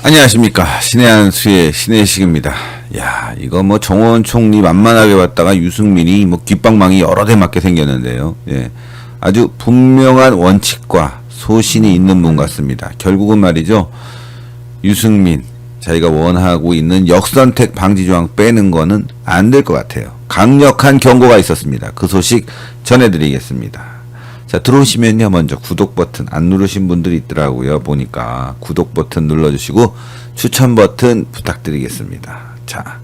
안녕하십니까. 신의 한수의 신의식입니다. 야, 이거 뭐 정호원 총리 만만하게 봤다가 유승민이 뭐 귓방망이 여러 대 맞게 생겼는데요. 예. 아주 분명한 원칙과 소신이 있는 분 같습니다. 결국은 말이죠. 유승민, 자기가 원하고 있는 역선택 방지 조항 빼는 거는 안 될 것 같아요. 강력한 경고가 있었습니다. 그 소식 전해드리겠습니다. 자, 들어오시면요, 먼저 구독 버튼 안 누르신 분들이 있더라고요. 보니까 구독 버튼 눌러주시고 추천 버튼 부탁드리겠습니다. 자,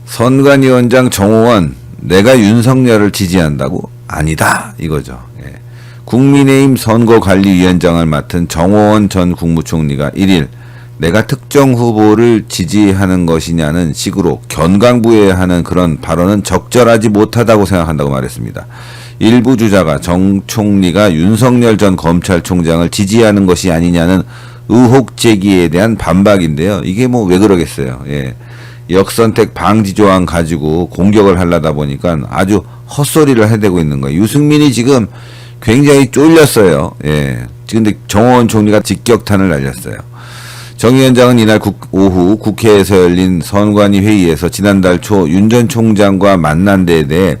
선관위원장 정호원, 내가 윤석열을 지지한다고? 아니다, 이거죠. 예. 국민의힘 선거관리위원장을 맡은 정호원 전 국무총리가 1일 내가 특정 후보를 지지하는 것이냐는 식으로 견강부회하는 그런 발언은 적절하지 못하다고 생각한다고 말했습니다. 일부 주자가 정 총리가 윤석열 전 검찰총장을 지지하는 것이 아니냐는 의혹 제기에 대한 반박인데요. 이게 뭐 왜 그러겠어요. 예. 역선택 방지 조항 가지고 공격을 하려다 보니까 아주 헛소리를 해대고 있는 거예요. 유승민이 지금 굉장히 쫄렸어요. 예. 근데 정호원 총리가 직격탄을 날렸어요. 정 위원장은 이날 오후 국회에서 열린 선관위 회의에서 지난달 초 윤 전 총장과 만난 데에 대해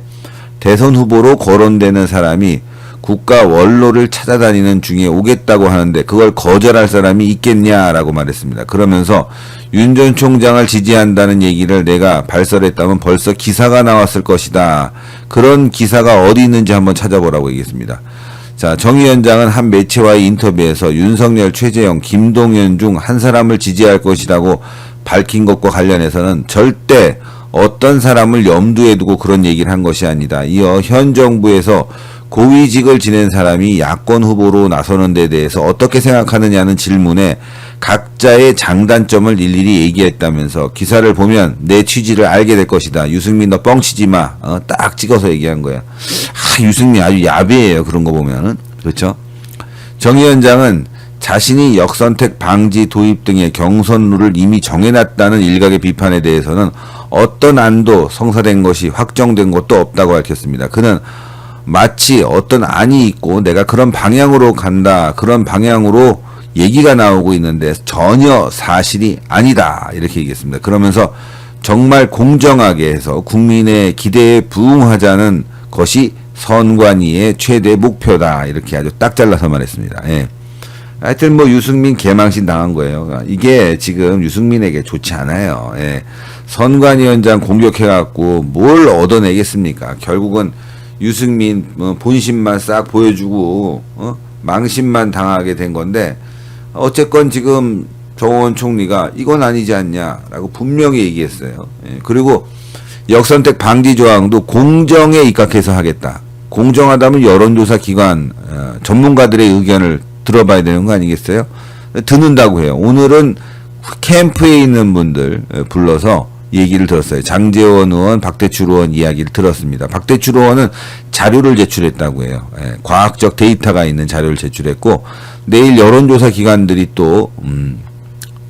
대선 후보로 거론되는 사람이 국가 원로를 찾아다니는 중에 오겠다고 하는데 그걸 거절할 사람이 있겠냐라고 말했습니다. 그러면서 윤 전 총장을 지지한다는 얘기를 내가 발설했다면 벌써 기사가 나왔을 것이다. 그런 기사가 어디 있는지 한번 찾아보라고 얘기했습니다. 자, 정 위원장은 한 매체와의 인터뷰에서 윤석열, 최재형, 김동연 중 한 사람을 지지할 것이라고 밝힌 것과 관련해서는 절대 어떤 사람을 염두에 두고 그런 얘기를 한 것이 아니다. 이어 현 정부에서 고위직을 지낸 사람이 야권 후보로 나서는 데 대해서 어떻게 생각하느냐는 질문에 각자의 장단점을 일일이 얘기했다면서 기사를 보면 내 취지를 알게 될 것이다. 유승민 너 뻥치지 마. 딱 찍어서 얘기한 거야. 유승민 아주 야비해요. 그런 거 보면은. 그렇죠? 정 위원장은 자신이 역선택 방지 도입 등의 경선 룰을 이미 정해놨다는 일각의 비판에 대해서는 어떤 안도 성사된 것이 확정된 것도 없다고 밝혔습니다. 그는 마치 어떤 안이 있고 내가 그런 방향으로 간다. 그런 방향으로 얘기가 나오고 있는데 전혀 사실이 아니다. 이렇게 얘기했습니다. 그러면서 정말 공정하게 해서 국민의 기대에 부응하자는 것이 선관위의 최대 목표다. 이렇게 아주 딱 잘라서 말했습니다. 예. 하여튼 뭐 유승민 개망신 당한 거예요. 이게 지금 유승민에게 좋지 않아요. 예. 선관위원장 공격해갖고 뭘 얻어내겠습니까? 결국은 유승민 본심만 싹 보여주고 망신만 당하게 된 건데 어쨌건 지금 정호원 총리가 이건 아니지 않냐라고 분명히 얘기했어요. 예. 그리고 역선택 방지 조항도 공정에 입각해서 하겠다. 공정하다면 여론조사 기관 전문가들의 의견을 들어봐야 되는 거 아니겠어요? 듣는다고 해요. 오늘은 캠프에 있는 분들 불러서 얘기를 들었어요. 장제원 의원, 박대출 의원 이야기를 들었습니다. 박대출 의원은 자료를 제출했다고 해요. 예, 과학적 데이터가 있는 자료를 제출했고 내일 여론조사 기관들이 또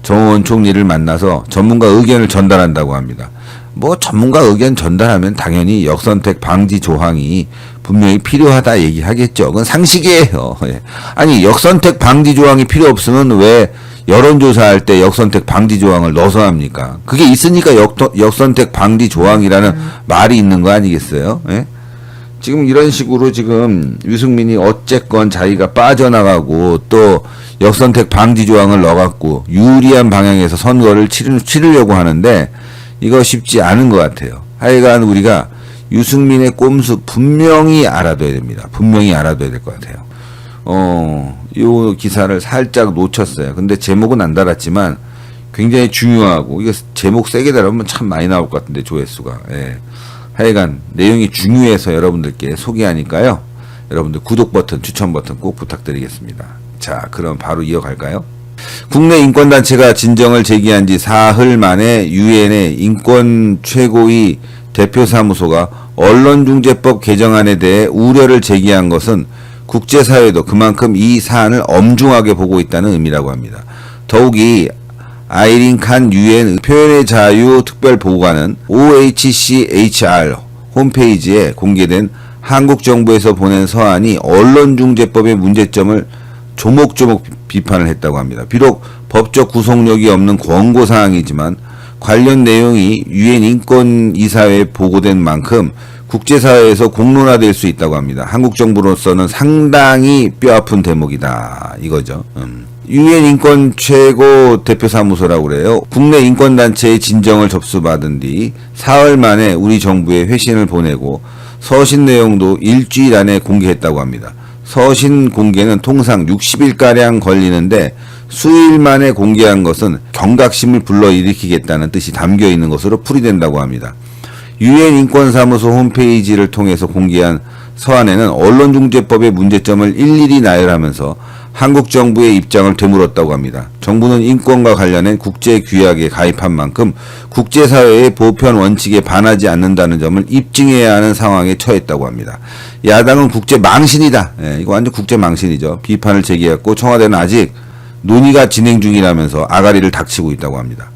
정호원 총리를 만나서 전문가 의견을 전달한다고 합니다. 뭐 전문가 의견 전달하면 당연히 역선택 방지 조항이 분명히 필요하다 얘기하겠죠. 그건 상식이에요. 예. 아니 역선택 방지 조항이 필요 없으면 왜 여론조사할 때 역선택 방지 조항을 넣어서 합니까? 그게 있으니까 역선택 방지 조항이라는 말이 있는 거 아니겠어요? 예? 지금 이런 식으로 지금 유승민이 어쨌건 자기가 빠져나가고 또 역선택 방지 조항을 넣어갖고 유리한 방향에서 선거를 치르려고 하는데 이거 쉽지 않은 것 같아요. 하여간 우리가 유승민의 꼼수 분명히 알아둬야 됩니다. 분명히 알아둬야 될 것 같아요. 이 기사를 살짝 놓쳤어요. 근데 제목은 안 달았지만 굉장히 중요하고 이거 제목 세게 달으면 참 많이 나올 것 같은데 조회수가. 예. 하여간 내용이 중요해서 여러분들께 소개하니까요. 여러분들 구독 버튼, 추천 버튼 꼭 부탁드리겠습니다. 자, 그럼 바로 이어갈까요? 국내 인권단체가 진정을 제기한 지 사흘 만에 유엔의 인권 최고위 대표사무소가 언론중재법 개정안에 대해 우려를 제기한 것은 국제사회도 그만큼 이 사안을 엄중하게 보고 있다는 의미라고 합니다. 더욱이 아이린 칸 유엔 표현의 자유 특별보고관은 OHCHR 홈페이지에 공개된 한국 정부에서 보낸 서한이 언론중재법의 문제점을 조목조목 비판을 했다고 합니다. 비록 법적 구속력이 없는 권고사항이지만 관련 내용이 유엔 인권이사회에 보고된 만큼 국제사회에서 공론화될 수 있다고 합니다. 한국 정부로서는 상당히 뼈아픈 대목이다 이거죠. 유엔 인권 최고 대표사무소라고 그래요. 국내 인권단체의 진정을 접수받은 뒤 사흘 만에 우리 정부에 회신을 보내고 서신 내용도 일주일 안에 공개했다고 합니다. 서신 공개는 통상 60일가량 걸리는데 수일 만에 공개한 것은 경각심을 불러일으키겠다는 뜻이 담겨 있는 것으로 풀이된다고 합니다. 유엔 인권사무소 홈페이지를 통해서 공개한 서한에는 언론중재법의 문제점을 일일이 나열하면서 한국 정부의 입장을 되물었다고 합니다. 정부는 인권과 관련된 국제규약에 가입한 만큼 국제사회의 보편 원칙에 반하지 않는다는 점을 입증해야 하는 상황에 처했다고 합니다. 야당은 국제망신이다. 이거 완전 국제망신이죠. 비판을 제기했고 청와대는 아직 논의가 진행 중이라면서 아가리를 닥치고 있다고 합니다.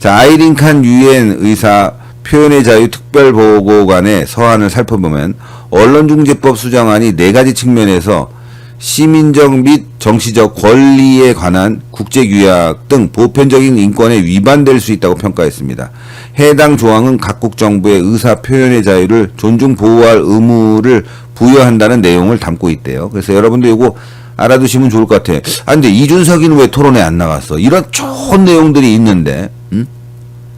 자, 아이린 칸 유엔 의사 표현의 자유 특별보고관의 서한을 살펴보면 언론중재법 수정안이 4가지 측면에서 시민적 및 정치적 권리에 관한 국제규약 등 보편적인 인권에 위반될 수 있다고 평가했습니다. 해당 조항은 각국 정부의 의사 표현의 자유를 존중 보호할 의무를 부여한다는 내용을 담고 있대요. 그래서 여러분들 이거 알아두시면 좋을 것 같아요. 근데 이준석이는 왜 토론에 안 나갔어? 이런 좋은 내용들이 있는데,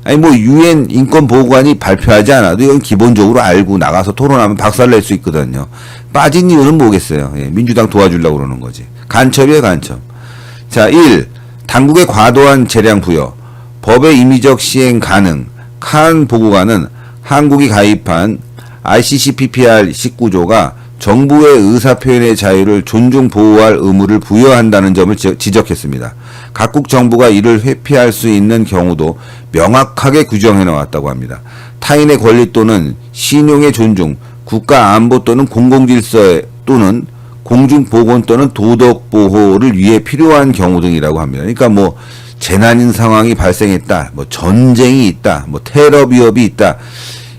아니 뭐 유엔 인권보고관이 발표하지 않아도 이건 기본적으로 알고 나가서 토론하면 박살낼 수 있거든요. 빠진 이유는 뭐겠어요? 민주당 도와주려고 그러는 거지. 간첩이에요, 간첩. 자, 1. 당국의 과도한 재량 부여. 법의 임의적 시행 가능. 칸 보고관은 한국이 가입한 ICCPR 19조가 정부의 의사표현의 자유를 존중 보호할 의무를 부여한다는 점을 지적했습니다. 각국 정부가 이를 회피할 수 있는 경우도 명확하게 규정해 나왔다고 합니다. 타인의 권리 또는 신용의 존중, 국가 안보 또는 공공질서 또는 공중보건 또는 도덕보호를 위해 필요한 경우 등이라고 합니다. 그러니까 뭐 재난인 상황이 발생했다, 뭐 전쟁이 있다, 뭐 테러 위협이 있다,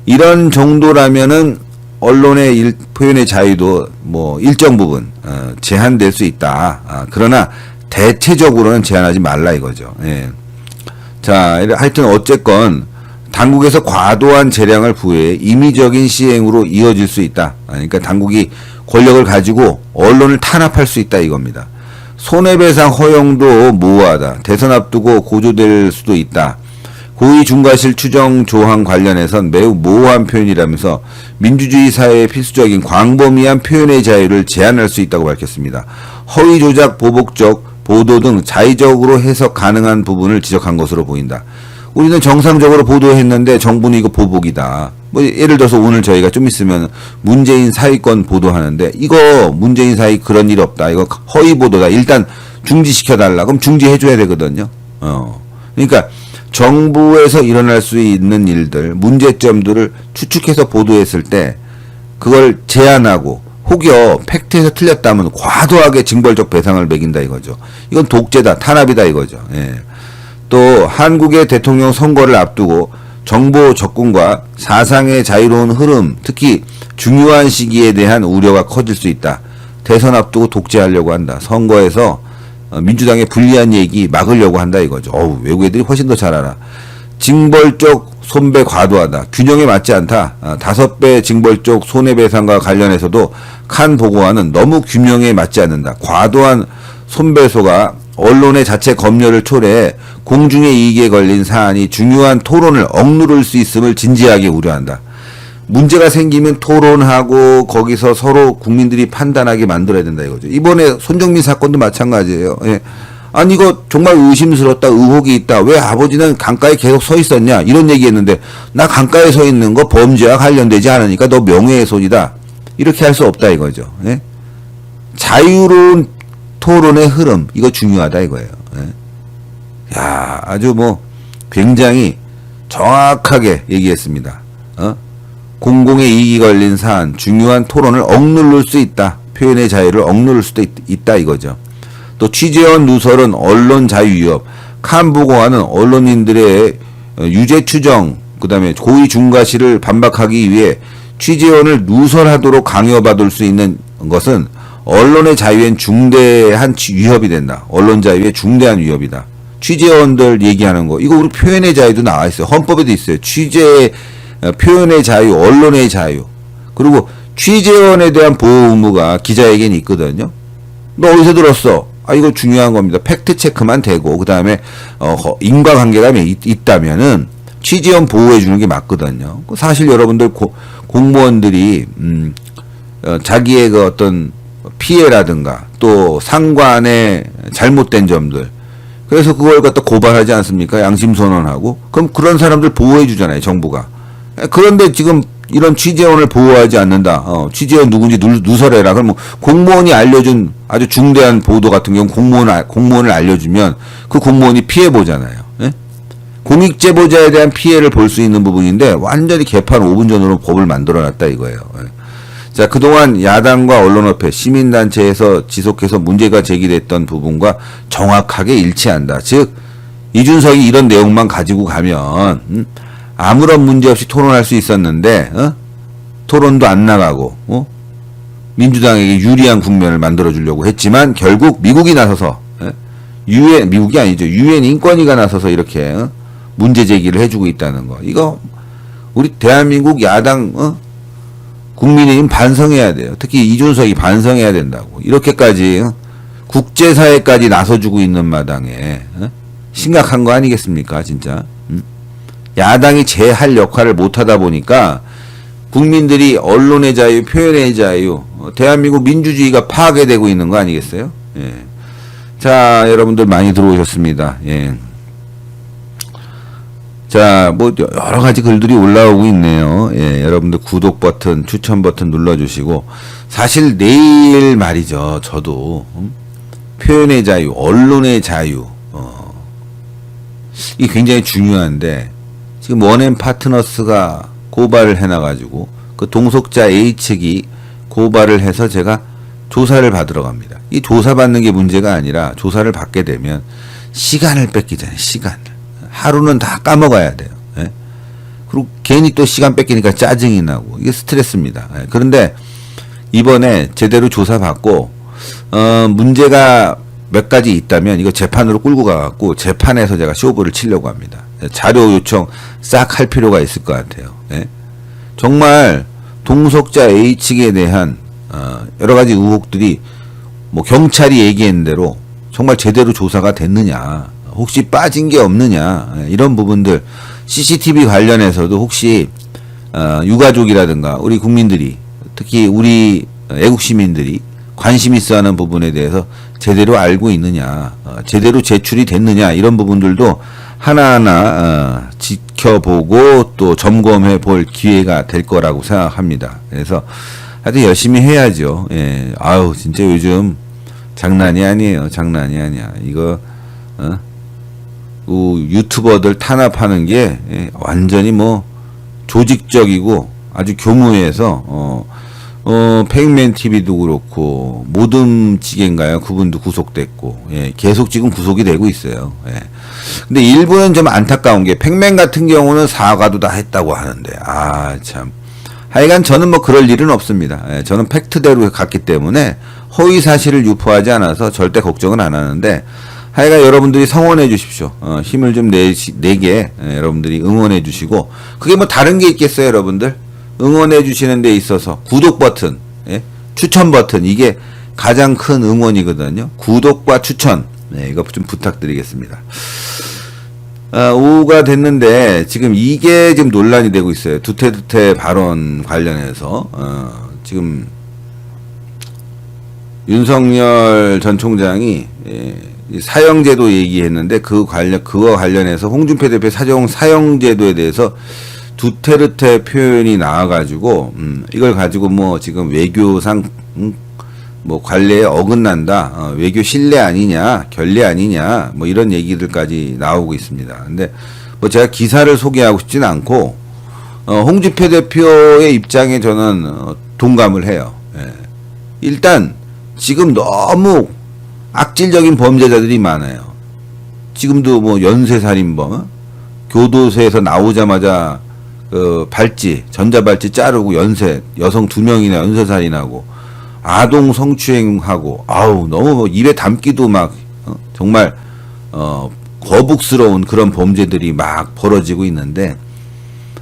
이런 정도라면은 언론의 표현의 자유도 뭐 일정 부분 제한될 수 있다. 그러나 대체적으로는 제한하지 말라 이거죠. 예. 자, 하여튼 어쨌건 당국에서 과도한 재량을 부여해 임의적인 시행으로 이어질 수 있다. 그러니까 당국이 권력을 가지고 언론을 탄압할 수 있다 이겁니다. 손해배상 허용도 모호하다. 대선 앞두고 고조될 수도 있다. 고의 중과실 추정 조항 관련해선 매우 모호한 표현이라면서 민주주의 사회의 필수적인 광범위한 표현의 자유를 제한할 수 있다고 밝혔습니다. 허위 조작, 보복적 보도 등 자의적으로 해석 가능한 부분을 지적한 것으로 보인다. 우리는 정상적으로 보도했는데 정부는 이거 보복이다. 뭐 예를 들어서 오늘 저희가 좀 있으면 문재인 사위권 보도하는데 이거 문재인 사위 그런 일 없다. 이거 허위 보도다. 일단 중지시켜달라. 그럼 중지해줘야 되거든요. 그러니까 정부에서 일어날 수 있는 일들, 문제점들을 추측해서 보도했을 때 그걸 제한하고 혹여 팩트에서 틀렸다면 과도하게 징벌적 배상을 매긴다 이거죠. 이건 독재다, 탄압이다 이거죠. 예. 또 한국의 대통령 선거를 앞두고 정보 접근과 사상의 자유로운 흐름, 특히 중요한 시기에 대한 우려가 커질 수 있다. 대선 앞두고 독재하려고 한다. 선거에서 민주당의 불리한 얘기 막으려고 한다 이거죠. 외국 애들이 훨씬 더 잘 알아. 징벌적 손배 과도하다. 균형에 맞지 않다. 5배 징벌적 손해배상과 관련해서도 칸 보고와는 너무 균형에 맞지 않는다. 과도한 손배소가 언론의 자체 검열을 초래해 공중의 이익에 걸린 사안이 중요한 토론을 억누를 수 있음을 진지하게 우려한다. 문제가 생기면 토론하고 거기서 서로 국민들이 판단하게 만들어야 된다 이거죠. 이번에 손정민 사건도 마찬가지예요. 예. 아니 이거 정말 의심스럽다, 의혹이 있다. 왜 아버지는 강가에 계속 서 있었냐 이런 얘기했는데 나 강가에 서 있는 거 범죄와 관련되지 않으니까 너 명예훼손이다. 이렇게 할 수 없다 이거죠. 예? 자유로운 토론의 흐름 이거 중요하다 이거예요. 예? 야, 아주 뭐 굉장히 정확하게 얘기했습니다. 공공의 이익이 걸린 사안, 중요한 토론을 억누를 수 있다. 표현의 자유를 억누를 수도 있다 이거죠. 또 취재원 누설은 언론 자유 위협, 칸 보고와는 언론인들의 유죄 추정, 그 다음에 고의 중과실을 반박하기 위해 취재원을 누설하도록 강요받을 수 있는 것은 언론의 자유엔 중대한 위협이 된다. 언론 자유에 중대한 위협이다. 취재원들 얘기하는 거 이거 우리 표현의 자유도 나와 있어요. 헌법에도 있어요. 취재 표현의 자유, 언론의 자유. 그리고 취재원에 대한 보호 의무가 기자에게는 있거든요. 너 어디서 들었어? 아, 이거 중요한 겁니다. 팩트 체크만 되고, 그 다음에, 인과관계가 있다면은, 취재원 보호해주는 게 맞거든요. 사실 여러분들, 공무원들이, 자기의 그 어떤 피해라든가, 또 상관의 잘못된 점들, 그래서 그걸 갖다 고발하지 않습니까? 양심선언하고. 그럼 그런 사람들 보호해주잖아요, 정부가. 그런데 지금 이런 취재원을 보호하지 않는다. 취재원 누군지 누설해라. 그럼 뭐 공무원이 알려준 아주 중대한 보도 같은 경우 공무원을 알려주면 그 공무원이 피해 보잖아요. 예? 공익제보자에 대한 피해를 볼 수 있는 부분인데 완전히 개판 5분 전으로 법을 만들어놨다 이거예요. 예. 자, 그동안 야당과 언론협회, 시민단체에서 지속해서 문제가 제기됐던 부분과 정확하게 일치한다. 즉 이준석이 이런 내용만 가지고 가면 아무런 문제 없이 토론할 수 있었는데 토론도 안 나가고 민주당에게 유리한 국면을 만들어 주려고 했지만 결국 미국이 나서서 미국이 아니죠. 유엔 인권위가 나서서 이렇게 문제 제기를 해주고 있다는 거. 이거 우리 대한민국 야당 국민의힘 반성해야 돼요. 특히 이준석이 반성해야 된다고. 이렇게까지 국제사회까지 나서주고 있는 마당에 심각한 거 아니겠습니까 진짜. 야당이 제 할 역할을 못하다 보니까 국민들이 언론의 자유, 표현의 자유, 대한민국 민주주의가 파괴되고 있는 거 아니겠어요? 예. 자, 여러분들 많이 들어오셨습니다. 예. 자, 뭐 여러 가지 글들이 올라오고 있네요. 예, 여러분들 구독 버튼, 추천 버튼 눌러주시고 사실 내일 말이죠. 저도 표현의 자유, 언론의 자유, 이게 굉장히 중요한데. 지금 원앤파트너스가 고발을 해놔가지고 그 동속자 A측이 고발을 해서 제가 조사를 받으러 갑니다. 이 조사받는 게 문제가 아니라 조사를 받게 되면 시간을 뺏기잖아요. 시간을. 하루는 다 까먹어야 돼요. 예? 그리고 괜히 또 시간 뺏기니까 짜증이 나고 이게 스트레스입니다. 예? 그런데 이번에 제대로 조사받고 문제가 몇 가지 있다면 이거 재판으로 끌고 가갖고 재판에서 제가 쇼부를 치려고 합니다. 자료 요청 싹 할 필요가 있을 것 같아요. 예? 정말 동석자 A 측에 대한 여러 가지 의혹들이 뭐 경찰이 얘기한 대로 정말 제대로 조사가 됐느냐, 혹시 빠진 게 없느냐, 이런 부분들 CCTV 관련해서도 혹시 유가족이라든가 우리 국민들이 특히 우리 애국 시민들이 관심 있어 하는 부분에 대해서 제대로 알고 있느냐, 제대로 제출이 됐느냐, 이런 부분들도 하나하나 지켜보고 또 점검해 볼 기회가 될 거라고 생각합니다. 그래서 하여튼 열심히 해야죠. 예. 아우, 진짜 요즘 장난이 아니에요. 장난이 아니야. 이거, 유튜버들 탄압하는 게 완전히 뭐 조직적이고 아주 교무해서, 페익맨 TV도 그렇고, 모듬지게인가요? 그분도 구속됐고, 예, 계속 지금 구속이 되고 있어요. 예. 근데 일부는 좀 안타까운 게, 팩맨 같은 경우는 사과도 다 했다고 하는데, 아, 참. 하여간 저는 뭐 그럴 일은 없습니다. 예, 저는 팩트대로 갔기 때문에 허위 사실을 유포하지 않아서 절대 걱정은 안 하는데, 하여간 여러분들이 성원해 주십시오. 힘을 좀 내게, 여러분들이 응원해 주시고, 그게 뭐 다른 게 있겠어요, 여러분들? 응원해 주시는 데 있어서 구독 버튼, 예? 추천 버튼, 이게 가장 큰 응원이거든요. 구독과 추천, 네, 이거 좀 부탁드리겠습니다. 오후가 됐는데 지금 이게 지금 논란이 되고 있어요. 두테두테 발언 관련해서 지금 윤석열 전 총장이 사형제도 얘기했는데 그거 관련해서 홍준표 대표 사형제도에 대해서 두테르테 표현이 나와가지고 이걸 가지고 뭐 지금 외교상 뭐 관례에 어긋난다, 외교 신뢰 아니냐, 결례 아니냐, 뭐 이런 얘기들까지 나오고 있습니다. 근데 뭐 제가 기사를 소개하고 싶진 않고 홍준표 대표의 입장에 저는 동감을 해요. 예. 일단 지금 너무 악질적인 범죄자들이 많아요. 지금도 뭐 연쇄살인범, 교도소에서 나오자마자 발찌, 전자발찌 자르고 여성 2명이나 연쇄살인하고, 아동 성추행하고 아우 너무 뭐 입에 담기도 막 정말 거북스러운 그런 범죄들이 막 벌어지고 있는데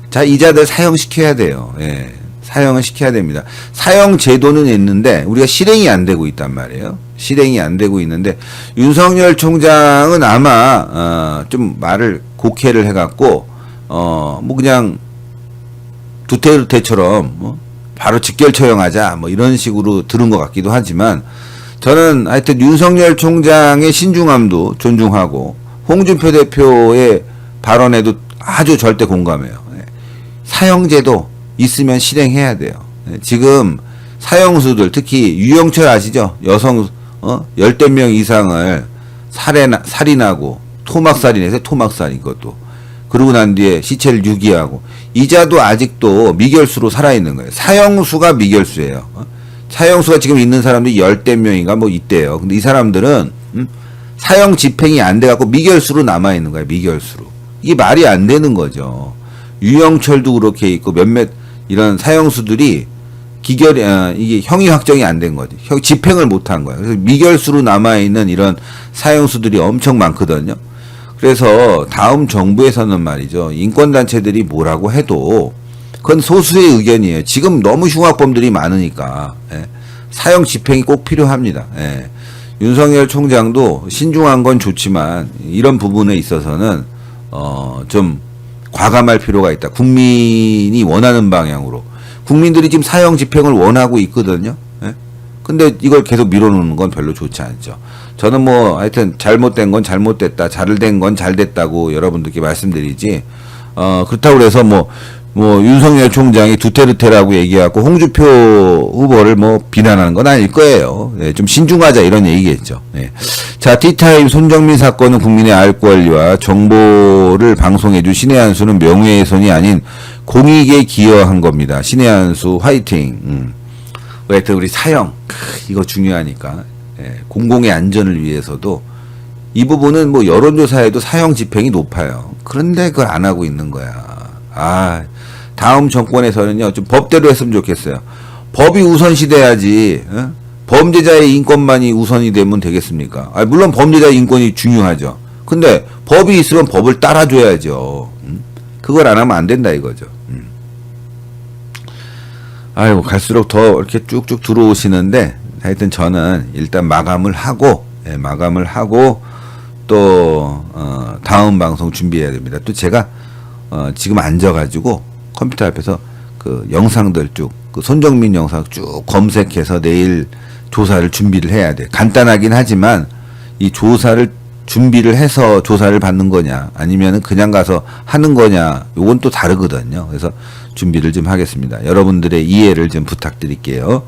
자 이자들 사형시켜야 돼요. 예. 사형을 시켜야 됩니다. 사형 제도는 있는데 우리가 실행이 안 되고 있단 말이에요. 실행이 안 되고 있는데 윤석열 총장은 아마 좀 말을 곡해를 해갖고 뭐 그냥 두테르테처럼 바로 직결 처형하자 뭐 이런 식으로 들은 것 같기도 하지만 저는 하여튼 윤석열 총장의 신중함도 존중하고 홍준표 대표의 발언에도 아주 절대 공감해요. 사형제도 있으면 실행해야 돼요. 지금 사형수들 특히 유영철 아시죠? 여성 10대 명 이상을 살인하고 토막살인해서 토막살인 것도 그러고 난 뒤에 시체를 유기하고 이자도 아직도 미결수로 살아있는 거예요. 사형수가 미결수예요. 사형수가 지금 있는 사람들이 10대 명인가 뭐 있대요. 근데 이 사람들은 사형 집행이 안 돼갖고 미결수로 남아있는 거예요. 미결수로. 이게 말이 안 되는 거죠. 유영철도 그렇게 있고 몇몇 이런 사형수들이 이게 형이 확정이 안 된 거지. 집행을 못 한 거야. 그래서 미결수로 남아있는 이런 사형수들이 엄청 많거든요. 그래서 다음 정부에서는 말이죠. 인권단체들이 뭐라고 해도 그건 소수의 의견이에요. 지금 너무 흉악범들이 많으니까. 예. 사형 집행이 꼭 필요합니다. 예. 윤석열 총장도 신중한 건 좋지만 이런 부분에 있어서는 좀 과감할 필요가 있다. 국민이 원하는 방향으로. 국민들이 지금 사형 집행을 원하고 있거든요. 예? 근데 이걸 계속 밀어놓는 건 별로 좋지 않죠. 저는 뭐 하여튼 잘못된 건 잘못됐다. 잘된 건 잘됐다고 여러분들께 말씀드리지. 그렇다고 그래서 뭐 윤석열 총장이 두테르테라고 얘기하고 홍준표 후보를 뭐 비난하는 건 아닐 거예요. 네, 좀 신중하자 이런 얘기겠죠. 네. 자, 티타임 손정민 사건은 국민의 알 권리와 정보를 방송해준 신의 한수는 명예훼손이 아닌 공익에 기여한 겁니다. 신의 한수 화이팅. 하여튼 우리 사형 이거 중요하니까 공공의 안전을 위해서도 이 부분은 뭐 여론조사에도 사형 집행이 높아요. 그런데 그걸 안 하고 있는 거야. 다음 정권에서는요, 좀 법대로 했으면 좋겠어요. 법이 우선시 돼야지, 범죄자의 인권만이 우선이 되면 되겠습니까? 물론 범죄자의 인권이 중요하죠. 근데 법이 있으면 법을 따라줘야죠. 그걸 안 하면 안 된다 이거죠. 아이고, 갈수록 더 이렇게 쭉쭉 들어오시는데, 하여튼 저는 일단 마감을 하고, 또, 다음 방송 준비해야 됩니다. 또 제가, 지금 앉아가지고 컴퓨터 앞에서 그 영상들 그 손정민 영상 쭉 검색해서 내일 조사를 준비를 해야 돼. 간단하긴 하지만 이 조사를 준비를 해서 조사를 받는 거냐 아니면은 그냥 가서 하는 거냐 요건 또 다르거든요. 그래서 준비를 좀 하겠습니다. 여러분들의 이해를 좀 부탁드릴게요.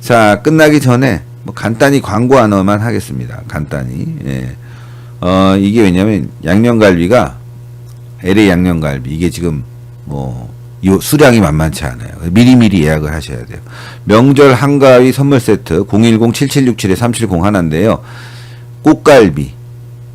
자, 끝나기 전에 뭐 간단히 광고 하나만 하겠습니다. 간단히. 예. 이게 왜냐면 양념갈비가 LA 양념갈비 이게 지금 요 수량이 만만치 않아요. 미리미리 예약을 하셔야 돼요. 명절 한가위 선물 세트 010-7767-370 하나인데요. 꽃갈비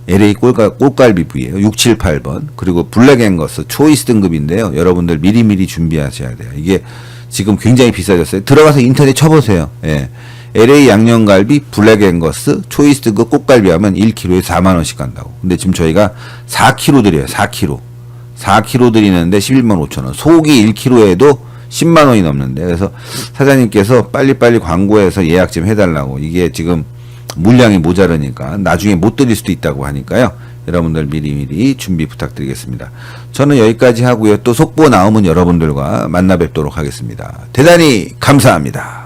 LA 꽃갈비 부위예요. 678번. 그리고 블랙 앵거스 초이스 등급인데요. 여러분들 미리미리 준비하셔야 돼요. 이게 지금 굉장히 비싸졌어요. 들어가서 인터넷 쳐보세요. 예. LA 양념갈비 블랙 앵거스 초이스 등급 꽃갈비 하면 1kg에 4만원씩 간다고. 근데 지금 저희가 4kg 드려요. 4kg 드리는데 115,000원. 속이 1kg에도 10만원이 넘는데. 그래서 사장님께서 빨리빨리 광고해서 예약 좀 해달라고. 이게 지금 물량이 모자르니까 나중에 못 드릴 수도 있다고 하니까요. 여러분들 미리미리 준비 부탁드리겠습니다. 저는 여기까지 하고요. 또 속보 나오면 여러분들과 만나 뵙도록 하겠습니다. 대단히 감사합니다.